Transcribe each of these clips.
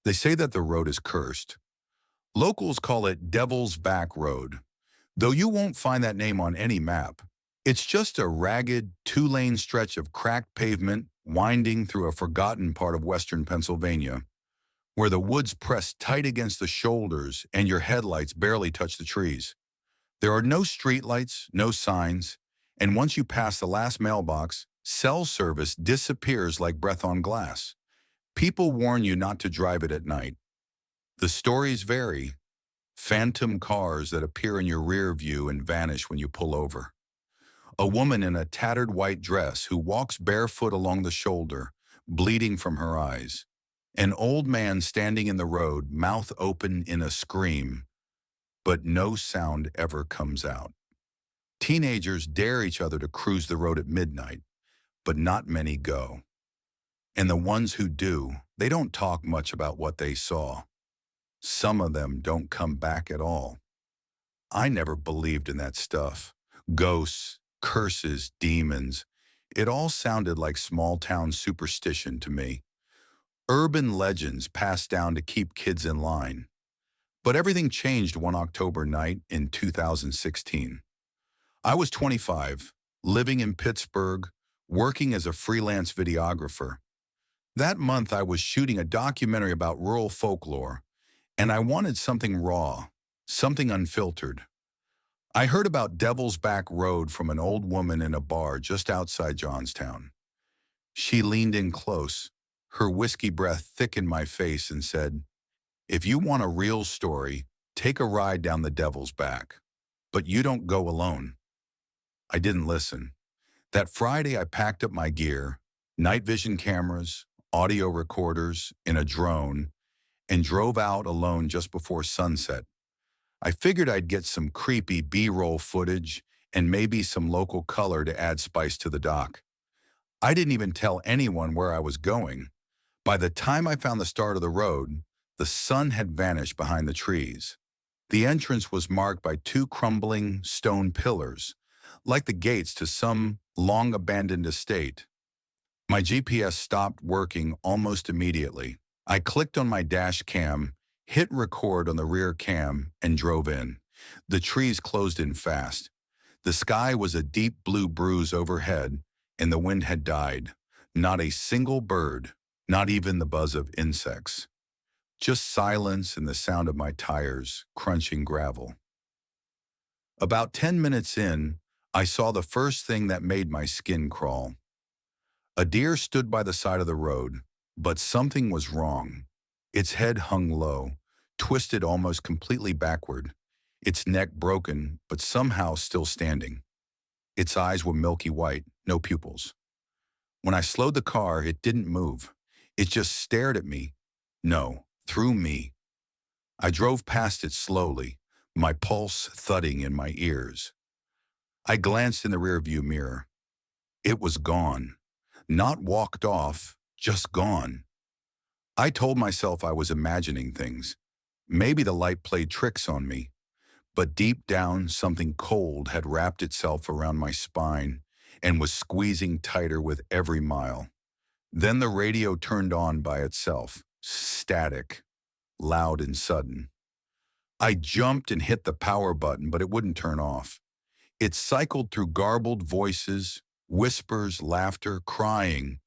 They say that the road is cursed. Locals call it Devil's Back Road, though you won't find that name on any map. It's just a ragged, two-lane stretch of cracked pavement winding through a forgotten part of western Pennsylvania, where the woods press tight against the shoulders and your headlights barely touch the trees. There are no streetlights, no signs, and once you pass the last mailbox, cell service disappears like breath on glass. People warn you not to drive it at night. The stories vary. Phantom cars that appear in your rear view and vanish when you pull over. A woman in a tattered white dress who walks barefoot along the shoulder, bleeding from her eyes. An old man standing in the road, mouth open in a scream, but no sound ever comes out. Teenagers dare each other to cruise the road at midnight, but not many go. And the ones who do, they don't talk much about what they saw. Some of them don't come back at all. I never believed in that stuff. Ghosts, curses, demons. It all sounded like small-town superstition to me. Urban legends passed down to keep kids in line. But everything changed one October night in 2016. I was 25, living in Pittsburgh, working as a freelance videographer. That month I was shooting a documentary about rural folklore, and I wanted something raw, something unfiltered. I heard about Devil's Back Road from an old woman in a bar just outside Johnstown. She leaned in close, her whiskey breath thick in my face, and said, "If you want a real story, take a ride down the Devil's Back. But you don't go alone." I didn't listen. That Friday I packed up my gear, night vision cameras, audio recorders, in a drone, and drove out alone just before sunset. I figured I'd get some creepy B-roll footage and maybe some local color to add spice to the doc. I didn't even tell anyone where I was going. By the time I found the start of the road, the sun had vanished behind the trees. The entrance was marked by two crumbling stone pillars, like the gates to some long-abandoned estate. My GPS stopped working almost immediately. I clicked on my dash cam, hit record on the rear cam, and drove in. The trees closed in fast. The sky was a deep blue bruise overhead, and the wind had died. Not a single bird, not even the buzz of insects. Just silence and the sound of my tires crunching gravel. About 10 minutes in, I saw the first thing that made my skin crawl. A deer stood by the side of the road, but something was wrong. Its head hung low, twisted almost completely backward, its neck broken, but somehow still standing. Its eyes were milky white, no pupils. When I slowed the car, it didn't move. It just stared at me. No, through me. I drove past it slowly, my pulse thudding in my ears. I glanced in the rearview mirror. It was gone. Not walked off, just gone. I told myself I was imagining things. Maybe the light played tricks on me. But deep down, something cold had wrapped itself around my spine and was squeezing tighter with every mile. Then the radio turned on by itself, static, loud and sudden. I jumped and hit the power button, but it wouldn't turn off. It cycled through garbled voices, whispers, laughter, crying,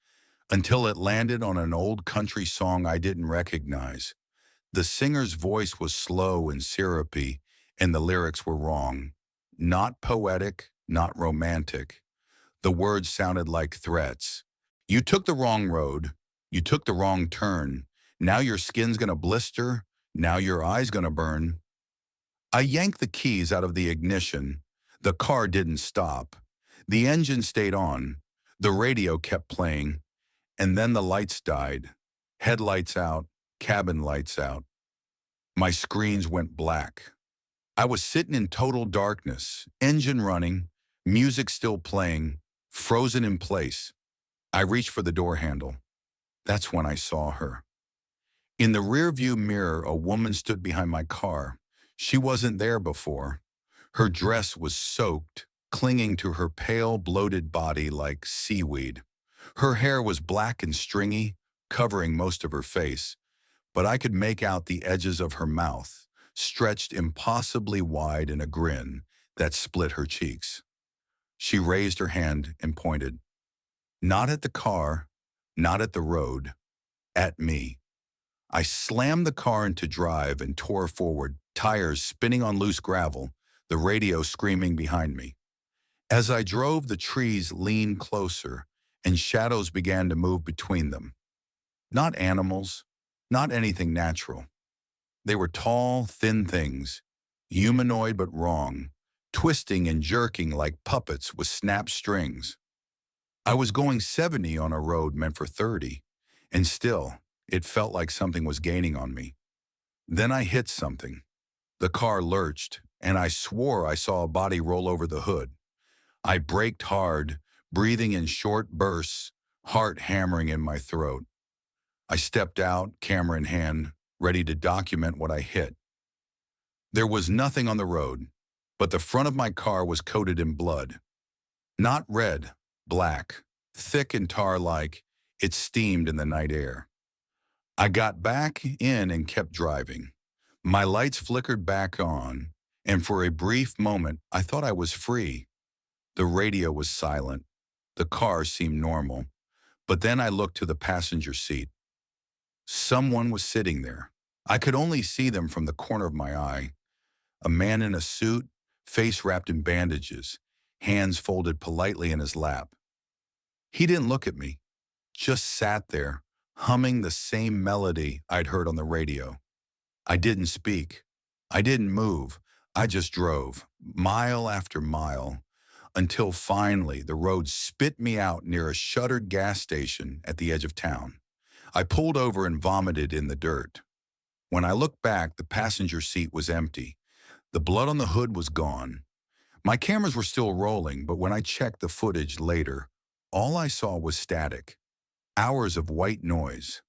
until it landed on an old country song I didn't recognize. The singer's voice was slow and syrupy, and the lyrics were wrong. Not poetic, not romantic. The words sounded like threats. "You took the wrong road. You took the wrong turn. Now your skin's gonna blister. Now your eye's gonna burn." I yanked the keys out of the ignition. The car didn't stop. The engine stayed on. The radio kept playing. And then the lights died. Headlights out, cabin lights out. My screens went black. I was sitting in total darkness, engine running, music still playing, frozen in place. I reached for the door handle. That's when I saw her. In the rearview mirror, a woman stood behind my car. She wasn't there before. Her dress was soaked, clinging to her pale, bloated body like seaweed. Her hair was black and stringy, covering most of her face, but I could make out the edges of her mouth, stretched impossibly wide in a grin that split her cheeks. She raised her hand and pointed, not at the car, not at the road, at me. I slammed the car into drive and tore forward, tires spinning on loose gravel, the radio screaming behind me. As I drove, the trees leaned closer, and shadows began to move between them. Not animals, not anything natural. They were tall, thin things, humanoid but wrong, twisting and jerking like puppets with snapped strings. I was going 70 on a road meant for 30, and still, it felt like something was gaining on me. Then I hit something. The car lurched, and I swore I saw a body roll over the hood. I braked hard, breathing in short bursts, heart hammering in my throat. I stepped out, camera in hand, ready to document what I hit. There was nothing on the road, but the front of my car was coated in blood. Not red, black, thick and tar-like, it steamed in the night air. I got back in and kept driving. My lights flickered back on, and for a brief moment, I thought I was free. The radio was silent. The car seemed normal. But then I looked to the passenger seat. Someone was sitting there. I could only see them from the corner of my eye. A man in a suit, face wrapped in bandages, hands folded politely in his lap. He didn't look at me, just sat there, humming the same melody I'd heard on the radio. I didn't speak. I didn't move. I just drove, mile after mile, until finally the road spit me out near a shuttered gas station at the edge of town. I pulled over and vomited in the dirt. When I looked back, the passenger seat was empty. The blood on the hood was gone. My cameras were still rolling, but when I checked the footage later, all I saw was static. Hours of white noise.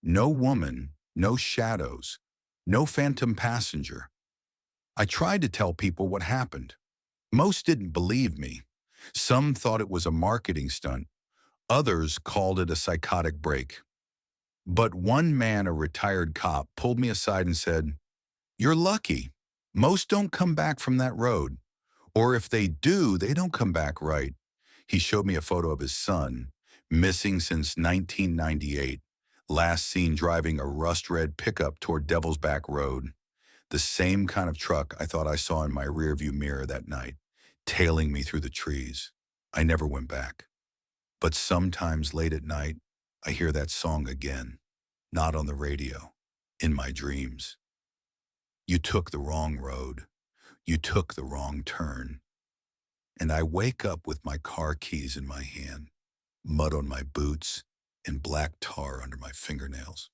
No woman, no shadows, no phantom passenger. I tried to tell people what happened. Most didn't believe me. Some thought it was a marketing stunt. Others called it a psychotic break. But one man, a retired cop, pulled me aside and said, "You're lucky. Most don't come back from that road. Or if they do, they don't come back right." He showed me a photo of his son, missing since 1998, last seen driving a rust-red pickup toward Devil's Back Road. The same kind of truck I thought I saw in my rearview mirror that night, tailing me through the trees. I never went back. But sometimes late at night, I hear that song again, not on the radio, in my dreams. You took the wrong road. You took the wrong turn. And I wake up with my car keys in my hand, mud on my boots, and black tar under my fingernails.